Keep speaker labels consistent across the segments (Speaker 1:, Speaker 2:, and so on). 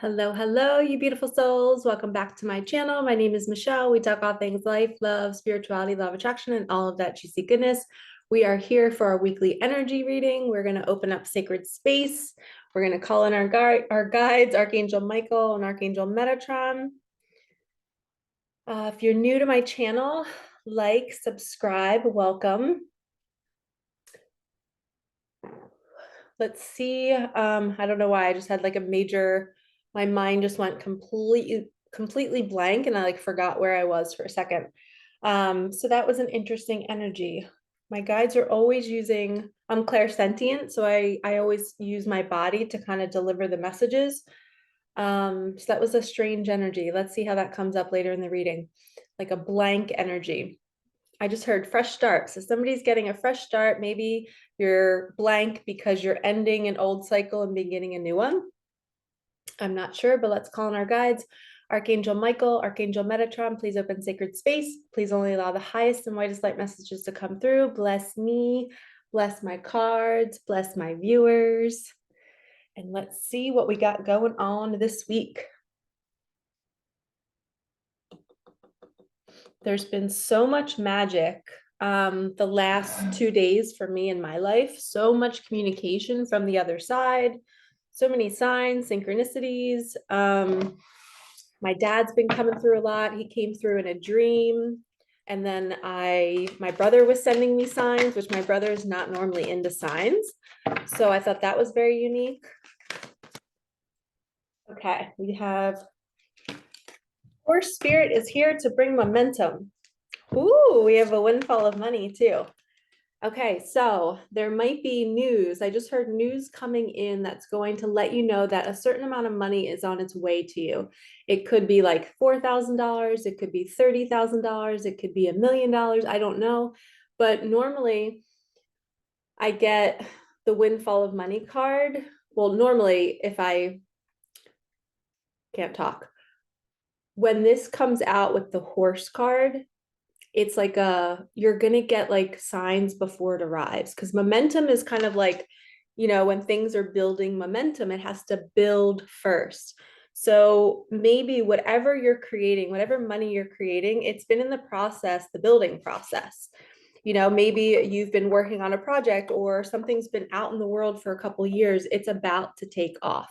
Speaker 1: Hello, hello, you beautiful souls. Welcome back to my channel. My name is Michelle. We talk all things life, love, spirituality, love attraction, and all of that juicy goodness. We are here for our weekly energy reading. We're going to open up sacred space. We're going to call in our guides, Archangel Michael and Archangel Metatron. If you're new to my channel, like, subscribe, welcome. Let's see. I don't know why I just had like a major, my mind just went completely blank and I like forgot where I was for a second. So that was an interesting energy. My guides are always using, I'm clairsentient, so I always use my body to kind of deliver the messages. So that was a strange energy. Let's see how that comes up later in the reading. Like a blank energy. I just heard fresh start. So somebody's getting a fresh start. Maybe you're blank because you're ending an old cycle and beginning a new one. I'm not sure, but let's call in our guides. Archangel Michael, Archangel Metatron, please open sacred space. Please only allow the highest and whitest light messages to come through. Bless me, bless my cards, bless my viewers. And let's see what we got going on this week. There's been so much magic the last 2 days for me in my life, so much communication from the other side, so many signs, synchronicities. My dad's been coming through a lot. He came through in a dream. And then my brother was sending me signs, which my brother is not normally into signs. So I thought that was very unique. Okay, we have Horse Spirit is here to bring momentum. Ooh, we have a windfall of money too. Okay, so there might be news. I just heard news coming in that's going to let you know that a certain amount of money is on its way to you. It could be like $4,000, it could be $30,000, it could be $1 million, I don't know. But normally I get the windfall of money card. Well, normally if I can't talk, when this comes out with the horse card, it's like you're gonna get like signs before it arrives, because momentum is kind of like, when things are building momentum, it has to build first. So maybe whatever you're creating, whatever money you're creating, it's been in the process, the building process. Maybe you've been working on a project or something's been out in the world for a couple years. It's about to take off.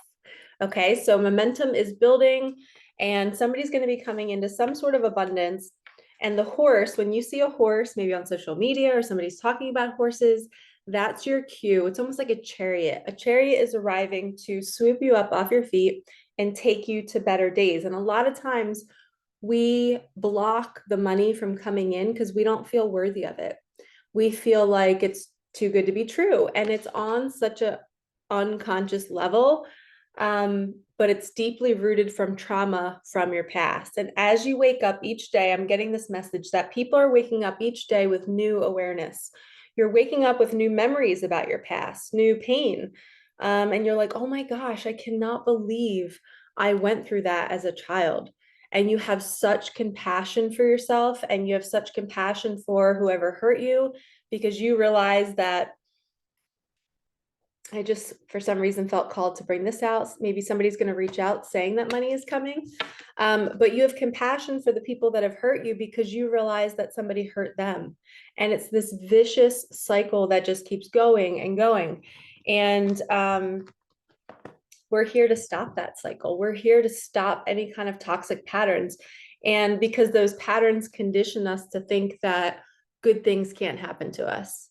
Speaker 1: Okay, so momentum is building and somebody's going to be coming into some sort of abundance. And the horse, when you see a horse, maybe on social media or somebody's talking about horses, that's your cue. It's almost like a chariot. A chariot is arriving to swoop you up off your feet and take you to better days. And a lot of times we block the money from coming in because we don't feel worthy of it. We feel like it's too good to be true. And it's on such a unconscious level, but it's deeply rooted from trauma from your past. And as you wake up each day, I'm getting this message that people are waking up each day with new awareness. You're waking up with new memories about your past, new pain. And you're like, oh my gosh, I cannot believe I went through that as a child. And you have such compassion for yourself and you have such compassion for whoever hurt you, because you realize that I just, for some reason, felt called to bring this out. Maybe somebody's going to reach out saying that money is coming. But you have compassion for the people that have hurt you because you realize that somebody hurt them. And it's this vicious cycle that just keeps going and going. And we're here to stop that cycle. We're here to stop any kind of toxic patterns. And because those patterns condition us to think that good things can't happen to us.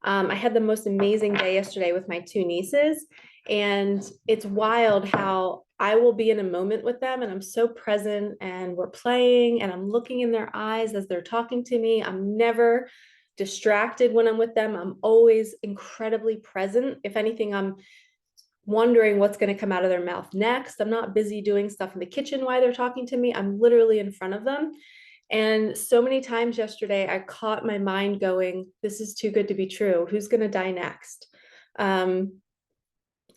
Speaker 1: I had the most amazing day yesterday with my two nieces, and it's wild how I will be in a moment with them and I'm so present and we're playing and I'm looking in their eyes as they're talking to me. I'm never distracted when I'm with them. I'm always incredibly present. If anything, I'm wondering what's going to come out of their mouth next. I'm not busy doing stuff in the kitchen while they're talking to me. I'm literally in front of them. And so many times yesterday, I caught my mind going, this is too good to be true. Who's going to die next?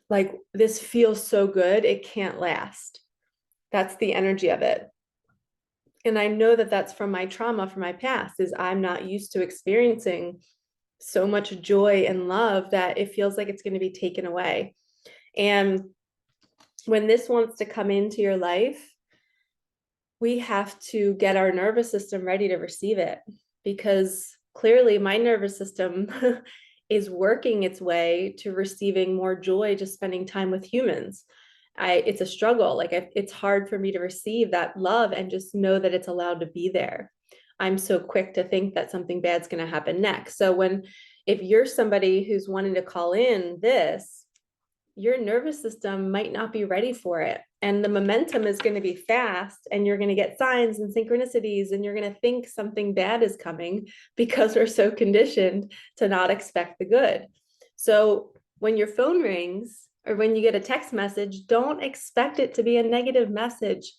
Speaker 1: Like, this feels so good. It can't last. That's the energy of it. And I know that that's from my trauma, from my past, is I'm not used to experiencing so much joy and love that it feels like it's going to be taken away. And when this wants to come into your life, we have to get our nervous system ready to receive it, because clearly my nervous system is working its way to receiving more joy just spending time with humans. It's a struggle. Like it's hard for me to receive that love and just know that it's allowed to be there. I'm so quick to think that something bad's going to happen next. So if you're somebody who's wanting to call in this, your nervous system might not be ready for it. And the momentum is going to be fast, and you're going to get signs and synchronicities, and you're going to think something bad is coming because we're so conditioned to not expect the good. So when your phone rings or when you get a text message, don't expect it to be a negative message.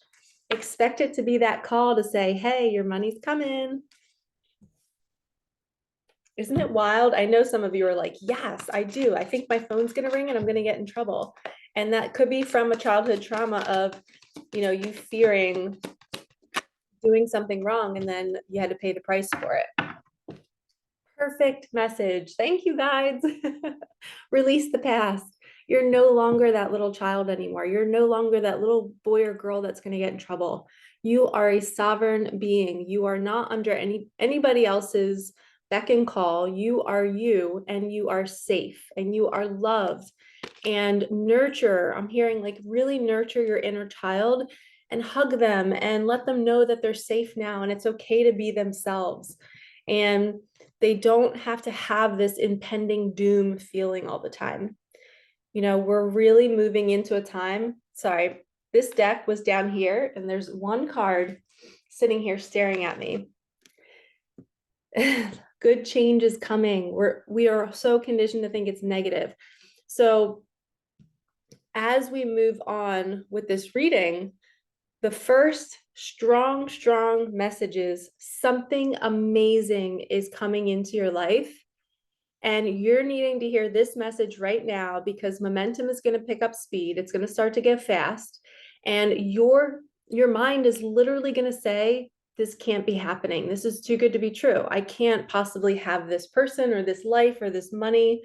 Speaker 1: Expect it to be that call to say, hey, your money's coming. Isn't it wild? I know some of you are like, yes, I do. I think my phone's going to ring and I'm going to get in trouble. And that could be from a childhood trauma of, you fearing doing something wrong and then you had to pay the price for it. Perfect message. Thank you, guides. Release the past. You're no longer that little child anymore. You're no longer that little boy or girl that's going to get in trouble. You are a sovereign being. You are not under anybody else's beck and call. You are you, and you are safe, and you are loved. And nurture, I'm hearing like really nurture your inner child and hug them and let them know that they're safe now and it's okay to be themselves. And they don't have to have this impending doom feeling all the time. We're really moving into a time. Sorry, this deck was down here and there's one card sitting here staring at me. Good change is coming. We are so conditioned to think it's negative. So as we move on with this reading, the first strong message is something amazing is coming into your life. And you're needing to hear this message right now because momentum is going to pick up speed. It's going to start to get fast. And your mind is literally going to say, this can't be happening. This is too good to be true. I can't possibly have this person or this life or this money.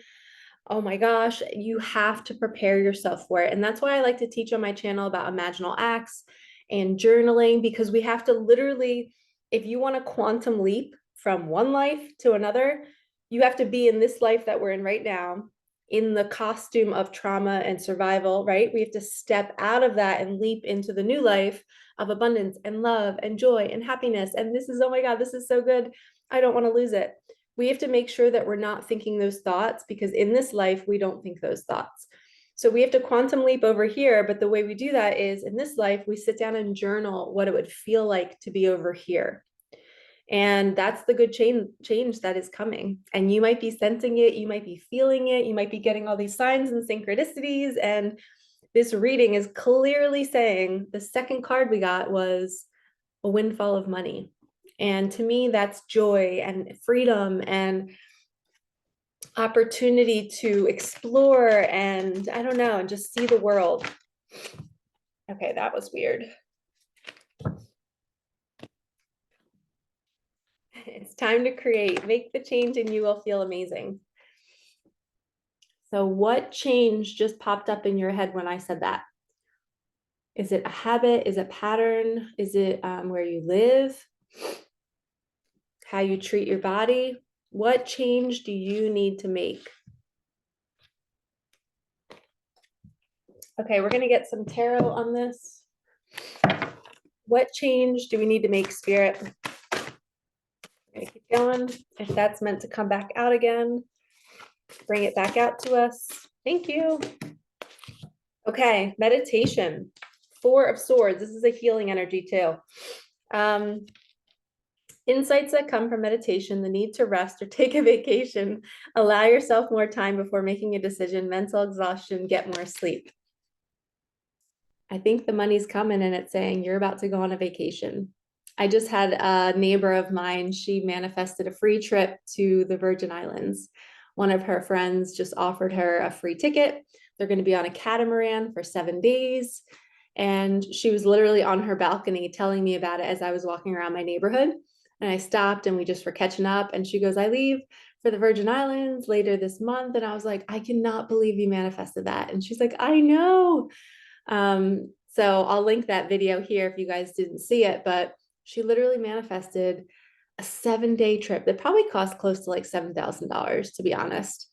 Speaker 1: Oh my gosh, you have to prepare yourself for it. And that's why I like to teach on my channel about imaginal acts and journaling, because we have to literally, if you want a quantum leap from one life to another, you have to be in this life that we're in right now, in the costume of trauma and survival, right? We have to step out of that and leap into the new life of abundance and love and joy and happiness. And this is, oh my God, this is so good. I don't want to lose it. We have to make sure that we're not thinking those thoughts, because in this life, we don't think those thoughts. So we have to quantum leap over here. But the way we do that is in this life, we sit down and journal what it would feel like to be over here. And that's the good change that is coming. And you might be sensing it. You might be feeling it. You might be getting all these signs and synchronicities. And this reading is clearly saying the second card we got was a windfall of money. And to me, that's joy and freedom and opportunity to explore and I don't know, and just see the world. Okay, that was weird. It's time to create. Make the change and you will feel amazing. So what change just popped up in your head when I said that? Is it a habit? Is it a pattern? Is it where you live? How you treat your body? What change do you need to make? Okay, we're going to get some tarot on this. What change do we need to make, Spirit? Okay, keep going. If that's meant to come back out again, bring it back out to us. Thank you. Okay, meditation. Four of Swords. This is a healing energy too. Insights that come from meditation, the need to rest or take a vacation, allow yourself more time before making a decision, mental exhaustion, get more sleep. I think the money's coming and it's saying you're about to go on a vacation. I just had a neighbor of mine, she manifested a free trip to the Virgin Islands. One of her friends just offered her a free ticket. They're going to be on a catamaran for 7 days. And she was literally on her balcony telling me about it as I was walking around my neighborhood. And I stopped and we just were catching up. And she goes, I leave for the Virgin Islands later this month. And I was like, I cannot believe you manifested that. And she's like, I know. So I'll link that video here if you guys didn't see it, but she literally manifested a 7-day trip that probably cost close to like $7,000, to be honest.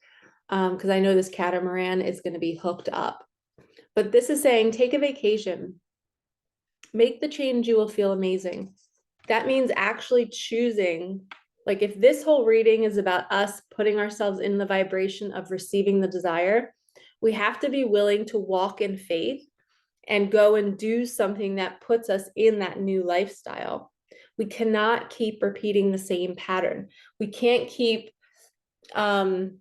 Speaker 1: Because I know this catamaran is going to be hooked up. But this is saying, take a vacation, make the change, you will feel amazing. That means actually choosing, like if this whole reading is about us putting ourselves in the vibration of receiving the desire, we have to be willing to walk in faith and go and do something that puts us in that new lifestyle. We cannot keep repeating the same pattern. We can't keep having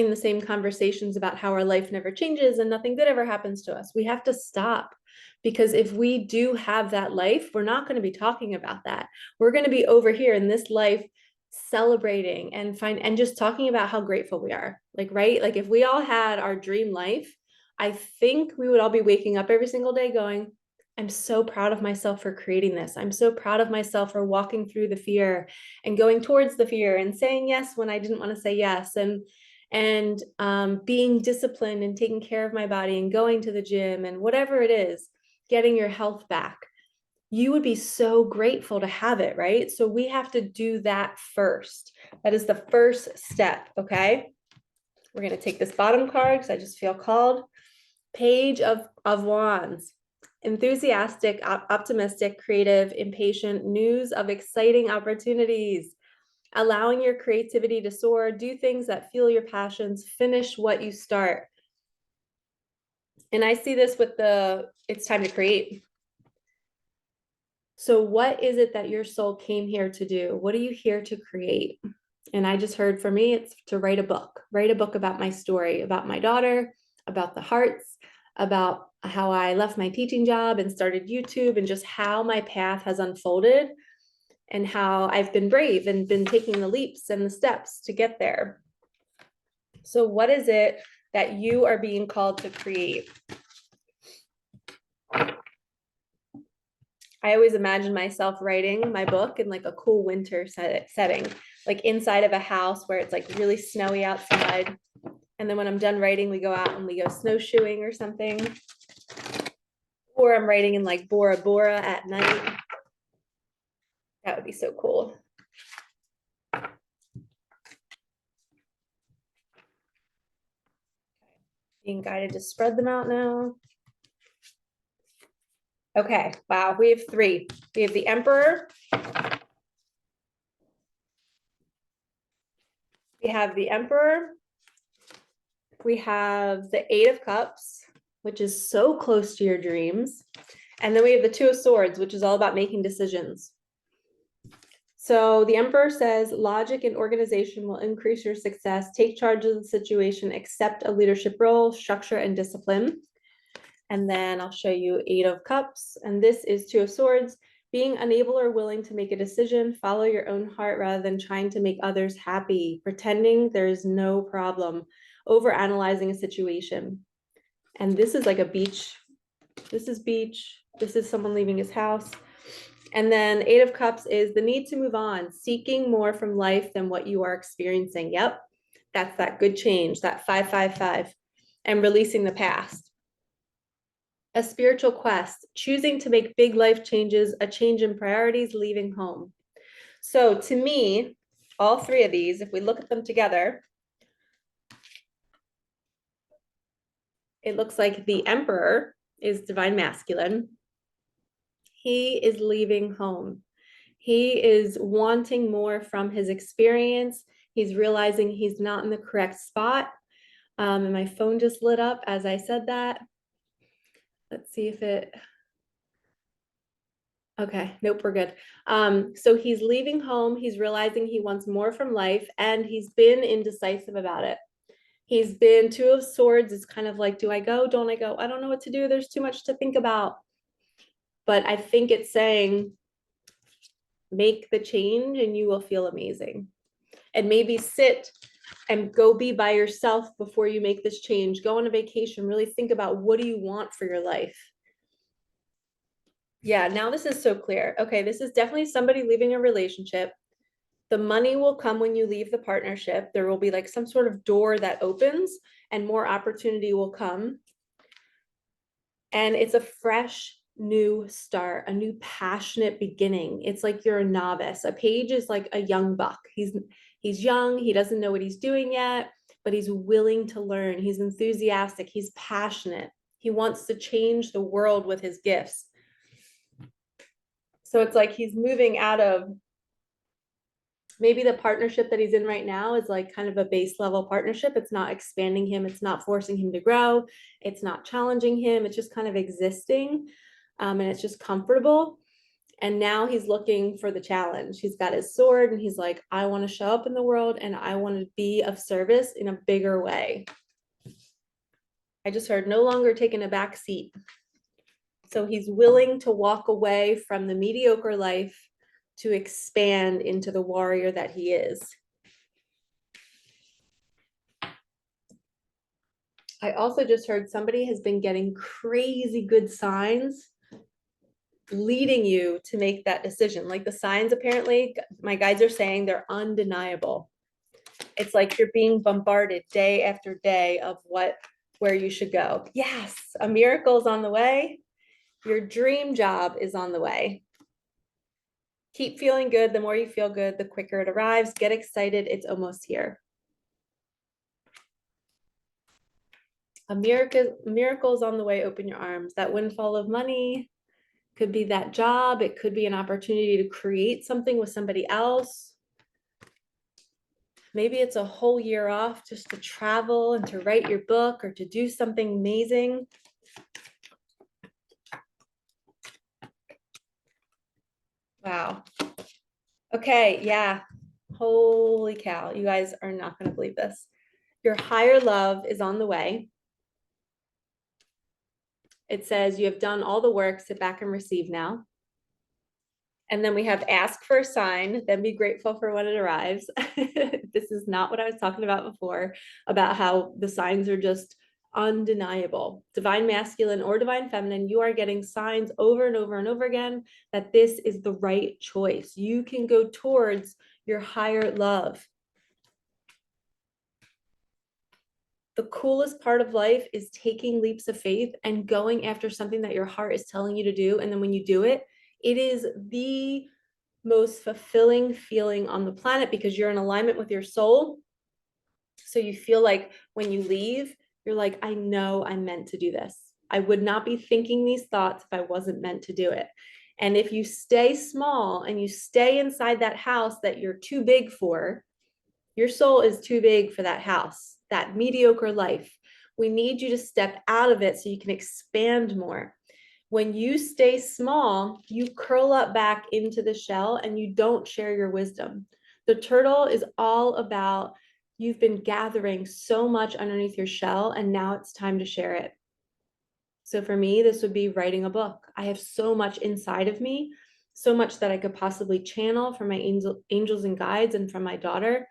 Speaker 1: the same conversations about how our life never changes and nothing good ever happens to us. We have to stop, because if we do have that life, we're not going to be talking about that. We're going to be over here in this life celebrating and just talking about how grateful we are. Like, right? Like if we all had our dream life, I think we would all be waking up every single day going, I'm so proud of myself for creating this. I'm so proud of myself for walking through the fear and going towards the fear and saying yes when I didn't want to say yes, and being disciplined and taking care of my body and going to the gym and whatever it is, getting your health back. You would be so grateful to have it, right? So we have to do that first. That is the first step, okay? We're going to take this bottom card because I just feel called. Page of Wands. Enthusiastic, optimistic, creative, impatient, news of exciting opportunities. Allowing your creativity to soar, do things that fuel your passions, finish what you start. And I see this with it's time to create. So what is it that your soul came here to do? What are you here to create? And I just heard, for me, it's to write a book about my story, about my daughter, about the hearts, about how I left my teaching job and started YouTube, and just how my path has unfolded and how I've been brave and been taking the leaps and the steps to get there. So what is it that you are being called to create? I always imagine myself writing my book in like a cool winter setting, like inside of a house where it's like really snowy outside. And then when I'm done writing, we go out and we go snowshoeing or something. Or I'm writing in like Bora Bora at night. That would be so cool. Being guided to spread them out now. Okay, wow, we have 3. We have the Emperor. We have the Emperor. We have the 8 of Cups, which is so close to your dreams. And then we have the 2 of Swords, which is all about making decisions. So the Emperor says, logic and organization will increase your success. Take charge of the situation, accept a leadership role, structure, and discipline. And then I'll show you 8 of Cups. And this is 2 of Swords. Being unable or willing to make a decision, follow your own heart rather than trying to make others happy, pretending there's no problem, overanalyzing a situation. And this is like a beach. This is beach. This is someone leaving his house. And then 8 of Cups is the need to move on, seeking more from life than what you are experiencing. Yep, that's that good change, that 555, and releasing the past. A spiritual quest, choosing to make big life changes, a change in priorities, leaving home. So to me, all 3 of these, if we look at them together, it looks like the Emperor is divine masculine. He is leaving home. He is wanting more from his experience. He's realizing he's not in the correct spot. And my phone just lit up as I said that. Let's see if it, okay, nope, we're good. So he's leaving home. He's realizing he wants more from life, and he's been indecisive about it. He's been 2 of Swords. It's kind of like, do I go? Don't I go? I don't know what to do. There's too much to think about. But I think it's saying, make the change and you will feel amazing. And maybe sit and go be by yourself before you make this change. Go on a vacation. Really think about, what do you want for your life? Yeah, now this is so clear. Okay, this is definitely somebody leaving a relationship. The money will come when you leave the partnership. There will be like some sort of door that opens and more opportunity will come. And it's a fresh new start, a new passionate beginning. It's like you're a novice. A page is like a young buck. He's young, he doesn't know what he's doing yet, but he's willing to learn. He's enthusiastic, he's passionate. He wants to change the world with his gifts. So it's like he's moving out of, maybe the partnership that he's in right now is like kind of a base level partnership. It's not expanding him. It's not forcing him to grow. It's not challenging him. It's just kind of existing. And it's just comfortable. And now he's looking for the challenge. He's got his sword and he's like, I want to show up in the world and I want to be of service in a bigger way. I just heard no longer taking a back seat. So he's willing to walk away from the mediocre life to expand into the warrior that he is. I also just heard somebody has been getting crazy good signs leading you to make that decision. Like the signs, apparently, my guides are saying they're undeniable. It's like you're being bombarded day after day of where you should go. Yes, a miracle is on the way. Your dream job is on the way. Keep feeling good. The more you feel good, the quicker it arrives. Get excited. It's almost here. A miracle is on the way. Open your arms. That windfall of money could be that job. It could be an opportunity to create something with somebody else. Maybe it's a whole year off just to travel and to write your book or to do something amazing. Wow. Okay, yeah. Holy cow. You guys are not going to believe this. Your higher love is on the way. It says you have done all the work, sit back and receive now. And then we have ask for a sign, then be grateful for when it arrives. This is not what I was talking about before, about how the signs are just undeniable. Divine masculine or divine feminine, you are getting signs over and over and over again that this is the right choice. You can go towards your higher love. The coolest part of life is taking leaps of faith and going after something that your heart is telling you to do. And then when you do it, it is the most fulfilling feeling on the planet because you're in alignment with your soul. So you feel like when you leave, you're like, I know I'm meant to do this. I would not be thinking these thoughts if I wasn't meant to do it. And if you stay small and you stay inside that house that you're too big for, your soul is too big for that house, that mediocre life. We need you to step out of it so you can expand more. When you stay small, you curl up back into the shell and you don't share your wisdom. The turtle is all about you've been gathering so much underneath your shell and now it's time to share it. So for me, this would be writing a book. I have so much inside of me, so much that I could possibly channel from my angels and guides and from my daughter,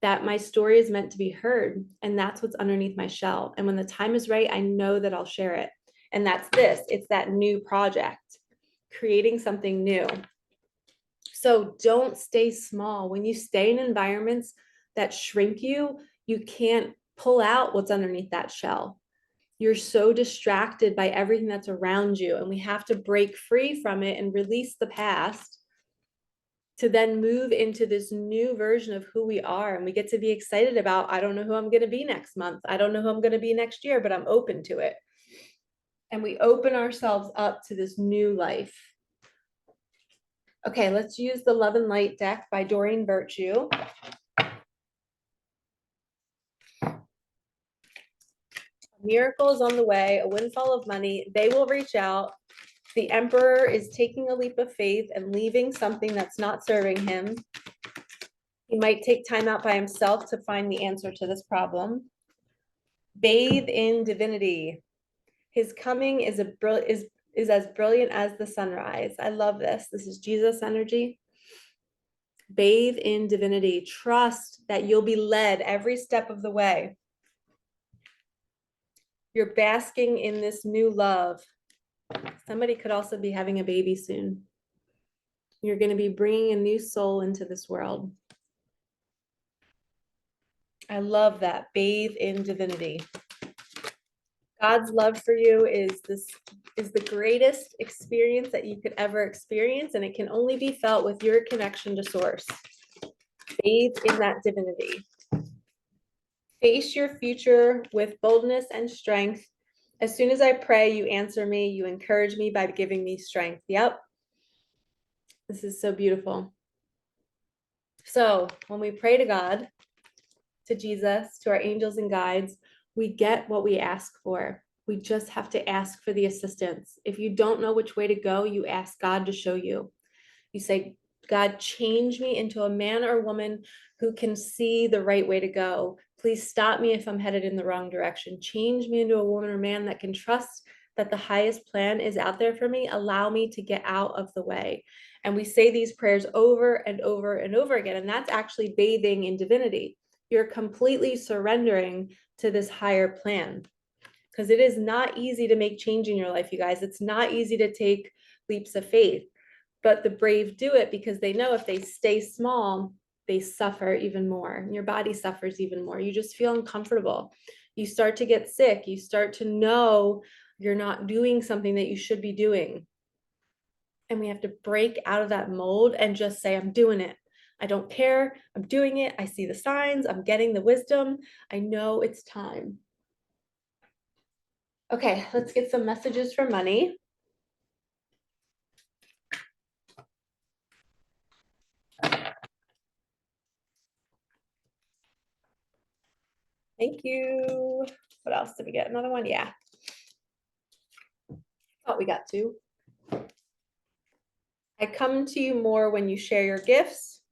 Speaker 1: that my story is meant to be heard. And that's what's underneath my shell. And when the time is right, I know that I'll share it. And that's this, it's that new project, creating something new. So don't stay small. When you stay in environments that shrink you, you can't pull out what's underneath that shell. You're so distracted by everything that's around you. And we have to break free from it and release the past to then move into this new version of who we are. And we get to be excited about, I don't know who I'm going to be next month. I don't know who I'm going to be next year, but I'm open to it. And we open ourselves up to this new life. Okay, let's use the Love and Light deck by Doreen Virtue. Miracles on the way, a windfall of money. They will reach out. The Emperor is taking a leap of faith and leaving something that's not serving him. He might take time out by himself to find the answer to this problem. Bathe in divinity. His coming is as brilliant as the sunrise. I love this. This is Jesus energy. Bathe in divinity. Trust that you'll be led every step of the way. You're basking in this new love. Somebody could also be having a baby soon. You're going to be bringing a new soul into this world. I love that. Bathe in divinity. God's love for you is the greatest experience that you could ever experience, and it can only be felt with your connection to source. Bathe in that divinity. Face your future with boldness and strength. As soon as I pray, you answer me, you encourage me by giving me strength. Yep. This is so beautiful. So when we pray to God, to Jesus, to our angels and guides, we get what we ask for. We just have to ask for the assistance. If you don't know which way to go, you ask God to show you. You say, God, change me into a man or woman who can see the right way to go. Please stop me if I'm headed in the wrong direction. Change me into a woman or man that can trust that the highest plan is out there for me. Allow me to get out of the way. And we say these prayers over and over and over again. And that's actually bathing in divinity. You're completely surrendering to this higher plan. Because it is not easy to make change in your life, you guys. It's not easy to take leaps of faith. But the brave do it because they know if they stay small, they suffer even more. And your body suffers even more. You just feel uncomfortable. You start to get sick. You start to know you're not doing something that you should be doing. And we have to break out of that mold and just say, I'm doing it. I don't care. I'm doing it. I see the signs. I'm getting the wisdom. I know it's time. Okay, let's get some messages for money. Thank you. What else did we get? Another one? Yeah. Thought we got two. I come to you more when you share your gifts.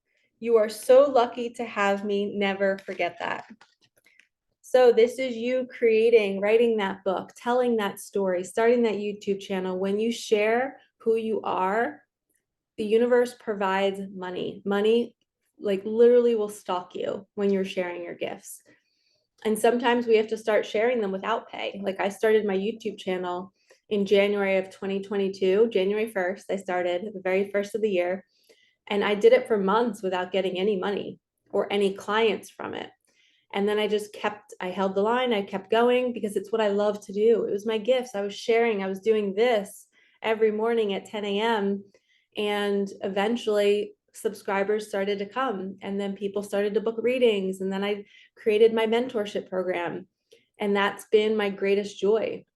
Speaker 1: You are so lucky to have me. Never forget that. So this is you creating, writing that book, telling that story, starting that YouTube channel. When you share who you are, the universe provides money. Money like literally will stalk you when you're sharing your gifts. And sometimes we have to start sharing them without pay. Like I started my YouTube channel in January of 2022, January 1st, I started the very first of the year. And I did it for months without getting any money or any clients from it. And then I held the line, I kept going because it's what I love to do. It was my gifts. I was sharing, I was doing this every morning at 10 a.m. And eventually subscribers started to come, and then people started to book readings. And then I created my mentorship program. And that's been my greatest joy.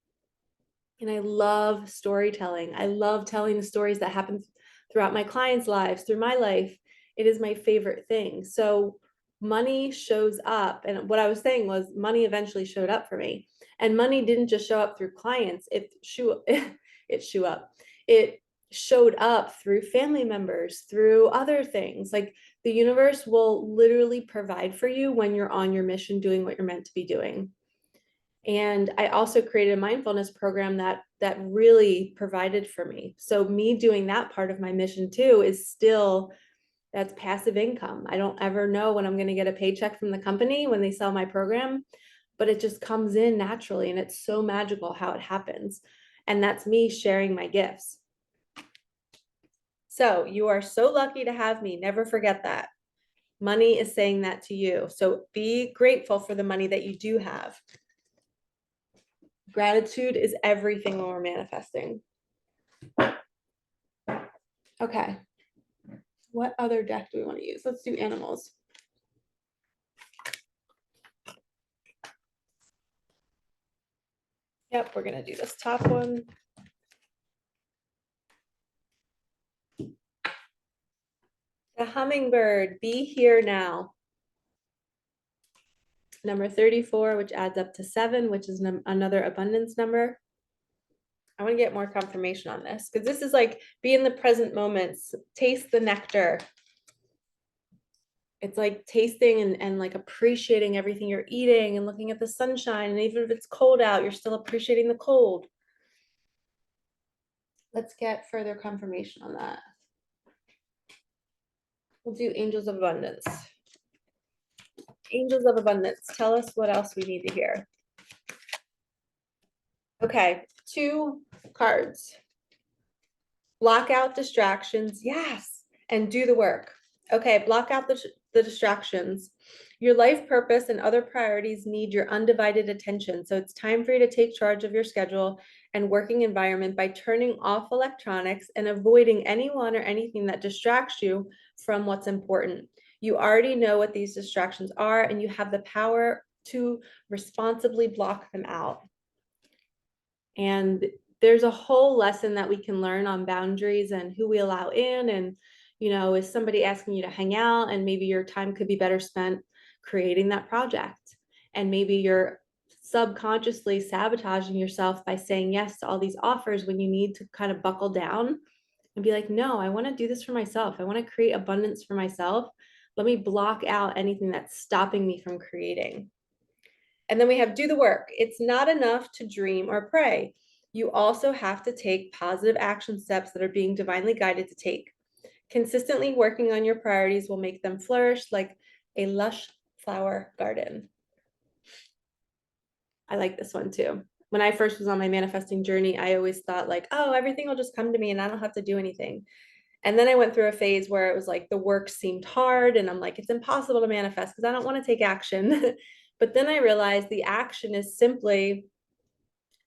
Speaker 1: And I love storytelling. I love telling the stories that happen throughout my clients' lives, through my life. It is my favorite thing. So money shows up. And what I was saying was money eventually showed up for me. And money didn't just show up through clients. It showed up through family members, through other things. Like the universe will literally provide for you when you're on your mission doing what you're meant to be doing. And I also created a mindfulness program that really provided for me. So me doing that part of my mission too is still, that's passive income. I don't ever know when I'm going to get a paycheck from the company when they sell my program, but it just comes in naturally. And it's so magical how it happens. And that's me sharing my gifts. So you are so lucky to have me. Never forget that. Money is saying that to you. So be grateful for the money that you do have. Gratitude is everything when we're manifesting. Okay. What other deck do we want to use? Let's do animals. Yep, we're going to do this top one. The hummingbird, be here now. Number 34, which adds up to 7, which is another abundance number. I want to get more confirmation on this because this is like be in the present moments, taste the nectar. It's like tasting and like appreciating everything you're eating and looking at the sunshine. And even if it's cold out, you're still appreciating the cold. Let's get further confirmation on that. We'll do angels of abundance. Angels of abundance. Tell us what else we need to hear. Okay, 2 cards. Block out distractions. Yes. And do the work. Okay, block out the distractions. Your life purpose and other priorities need your undivided attention. So it's time for you to take charge of your schedule and working environment by turning off electronics and avoiding anyone or anything that distracts you from what's important. You already know what these distractions are, and you have the power to responsibly block them out. And there's a whole lesson that we can learn on boundaries and who we allow in. And, is somebody asking you to hang out, and maybe your time could be better spent creating that project. And maybe you're subconsciously sabotaging yourself by saying yes to all these offers when you need to kind of buckle down and be like, no, I want to do this for myself. I want to create abundance for myself. Let me block out anything that's stopping me from creating. And then we have do the work. It's not enough to dream or pray. You also have to take positive action steps that are being divinely guided to take. Consistently working on your priorities will make them flourish like a lush flower garden. I like this one too. When I first was on my manifesting journey, I always thought like, oh, everything will just come to me and I don't have to do anything. And then I went through a phase where it was like the work seemed hard and I'm like, it's impossible to manifest because I don't want to take action. But then I realized the action is simply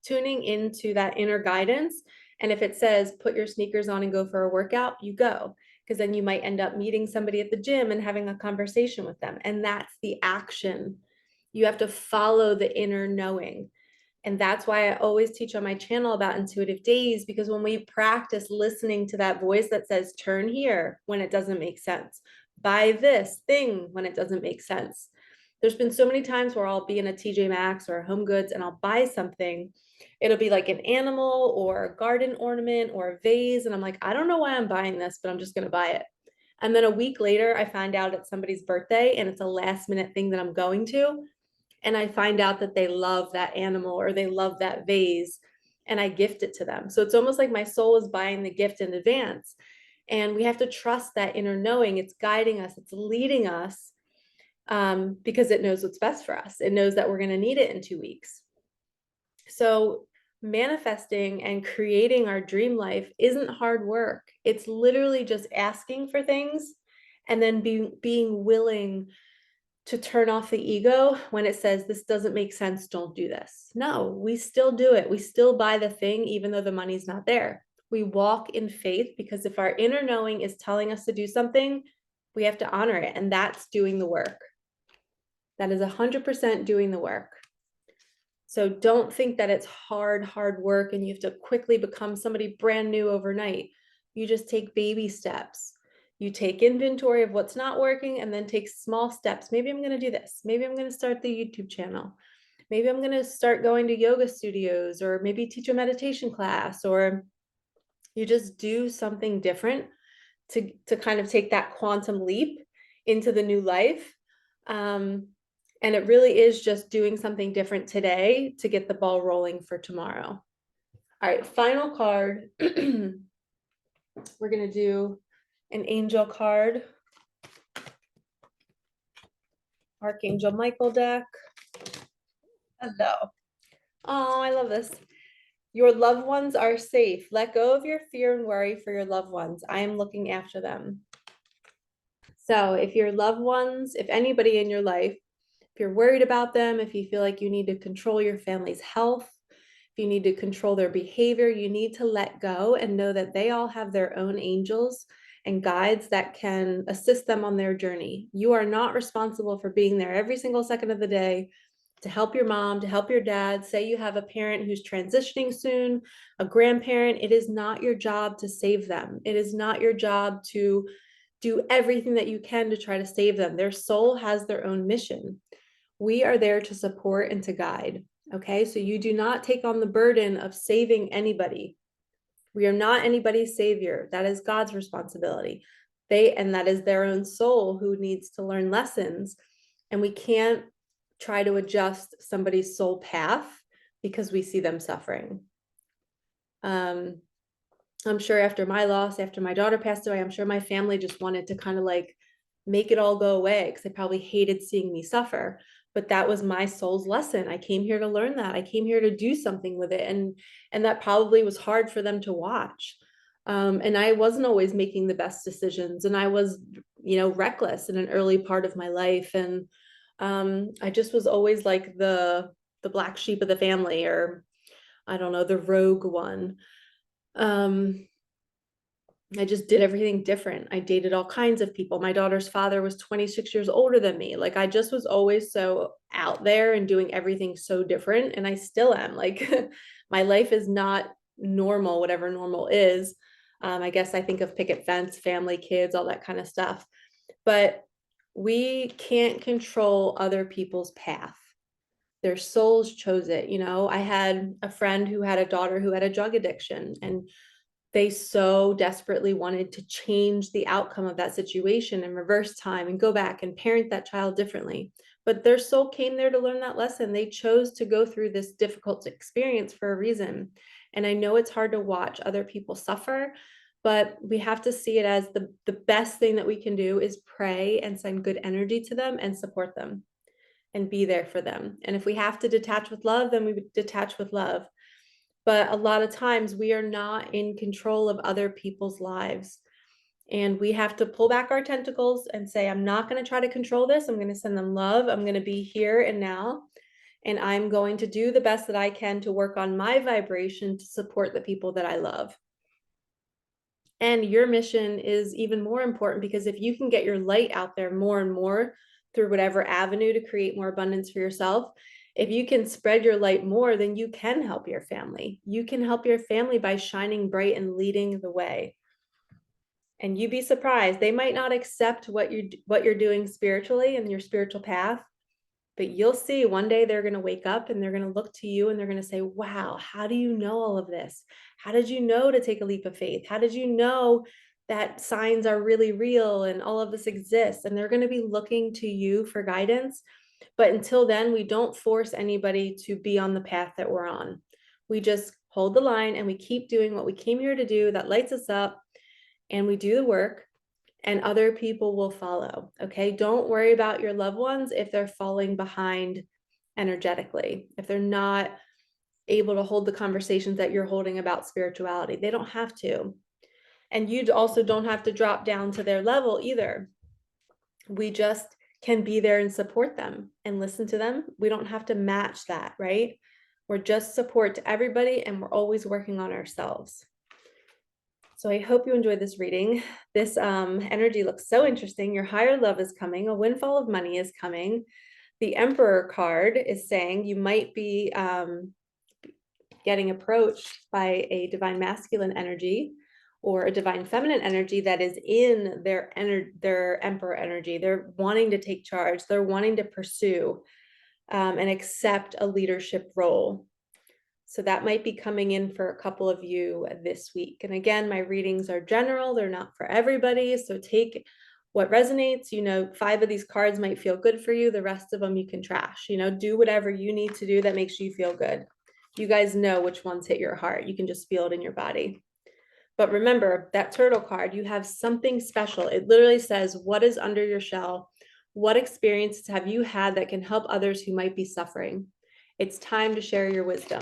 Speaker 1: tuning into that inner guidance. And if it says, put your sneakers on and go for a workout, you go. Because then you might end up meeting somebody at the gym and having a conversation with them. And that's the action. You have to follow the inner knowing. And that's why I always teach on my channel about intuitive days, because when we practice listening to that voice that says, turn here when it doesn't make sense, buy this thing when it doesn't make sense. There's been so many times where I'll be in a TJ Maxx or Home Goods and I'll buy something. It'll be like an animal or a garden ornament or a vase. And I'm like, I don't know why I'm buying this, but I'm just going to buy it. And then a week later, I find out it's somebody's birthday and it's a last minute thing that I'm going to. And I find out that they love that animal or they love that vase, and I gift it to them. So it's almost like my soul is buying the gift in advance. And we have to trust that inner knowing. It's guiding us, it's leading us, because it knows what's best for us. It knows that we're going to need it in 2 weeks. So manifesting and creating our dream life isn't hard work. It's literally just asking for things and then being willing to turn off the ego when it says, this doesn't make sense, don't do this. No, we still do it. We still buy the thing, even though the money's not there. We walk in faith because if our inner knowing is telling us to do something, we have to honor it. And that's doing the work. That is 100% doing the work. So don't think that it's hard work and you have to quickly become somebody brand new overnight. You just take baby steps. You take inventory of what's not working and then take small steps. Maybe I'm going to do this. Maybe I'm going to start the YouTube channel. Maybe I'm going to start going to yoga studios, or maybe teach a meditation class, or you just do something different to kind of take that quantum leap into the new life. And it really is just doing something different today to get the ball rolling for tomorrow. All right, final card. We're going to do an angel card. Archangel Michael deck. Hello. Oh, I love this. Your loved ones are safe. Let go of your fear and worry for your loved ones. I am looking after them. So if your loved ones, if anybody in your life, if you're worried about them, if you feel like you need to control your family's health, if you need to control their behavior, you need to let go and know that they all have their own angels and guides that can assist them on their journey. You are not responsible for being there every single second of the day to help your mom, to help your dad. Say you have a parent who's transitioning soon, a grandparent. It is not your job to save them. It is not your job to do everything that you can to try to save them. Their soul has their own mission. We are there to support and to guide. Okay, so you do not take on the burden of saving anybody. We are not anybody's savior. That is God's responsibility. And that is their own soul who needs to learn lessons. And we can't try to adjust somebody's soul path because we see them suffering. I'm sure after my loss, after my daughter passed away, I'm sure my family just wanted to kind of like make it all go away because they probably hated seeing me suffer. But that was my soul's lesson. I came here to learn that. I came here to do something with it. And that probably was hard for them to watch. And I wasn't always making the best decisions. And I was, reckless in an early part of my life. And I just was always like the black sheep of the family, or I don't know, the rogue one. I just did everything different. I dated all kinds of people. My daughter's father was 26 years older than me. Like I just was always so out there and doing everything so different. And I still am. Like my life is not normal, whatever normal is. I guess I think of picket fence, family, kids, all that kind of stuff. But we can't control other people's path. Their souls chose it. You know, I had a friend who had a daughter who had a drug addiction, and they so desperately wanted to change the outcome of that situation and reverse time and go back and parent that child differently. But their soul came there to learn that lesson. They chose to go through this difficult experience for a reason. And I know it's hard to watch other people suffer, but we have to see it as the best thing that we can do is pray and send good energy to them and support them and be there for them. And if we have to detach with love, then we detach with love. But a lot of times we are not in control of other people's lives. And we have to pull back our tentacles and say, I'm not going to try to control this. I'm going to send them love. I'm going to be here and now. And I'm going to do the best that I can to work on my vibration to support the people that I love. And your mission is even more important, because if you can get your light out there more and more through whatever avenue to create more abundance for yourself, if you can spread your light more, then you can help your family. You can help your family by shining bright and leading the way. And you'd be surprised. They might not accept what you're doing spiritually and your spiritual path, but you'll see one day they're going to wake up and they're going to look to you and they're going to say, wow, how do you know all of this? How did you know to take a leap of faith? How did you know that signs are really real and all of this exists? And they're going to be looking to you for guidance. But until then, we don't force anybody to be on the path that we're on. We just hold the line and we keep doing what we came here to do that lights us up, and we do the work, and other people will follow. Okay. Don't worry about your loved ones if they're falling behind energetically, if they're not able to hold the conversations that you're holding about spirituality. They don't have to. And you also don't have to drop down to their level either. We just can be there and support them and listen to them. We don't have to match that, right? We're just support to everybody, and we're always working on ourselves. So I hope you enjoyed this reading. This energy looks so interesting. Your higher love is coming. A windfall of money is coming. The Emperor card is saying you might be getting approached by a divine masculine energy or a divine feminine energy that is in their Emperor energy. They're wanting to take charge. They're wanting to pursue and accept a leadership role. So that might be coming in for a couple of you this week. And again, my readings are general. They're not for everybody. So take what resonates. You know, 5 of these cards might feel good for you. The rest of them you can trash. You know, do whatever you need to do that makes you feel good. You guys know which ones hit your heart. You can just feel it in your body. But remember that turtle card, you have something special. It literally says, what is under your shell? What experiences have you had that can help others who might be suffering? It's time to share your wisdom.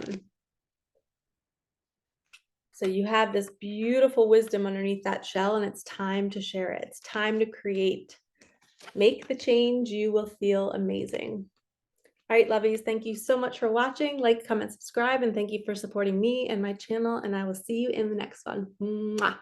Speaker 1: So you have this beautiful wisdom underneath that shell, and it's time to share it. It's time to create. Make the change. You will feel amazing. All right, lovies, thank you so much for watching. Like, comment, subscribe, and thank you for supporting me and my channel, and I will see you in the next one. Mwah.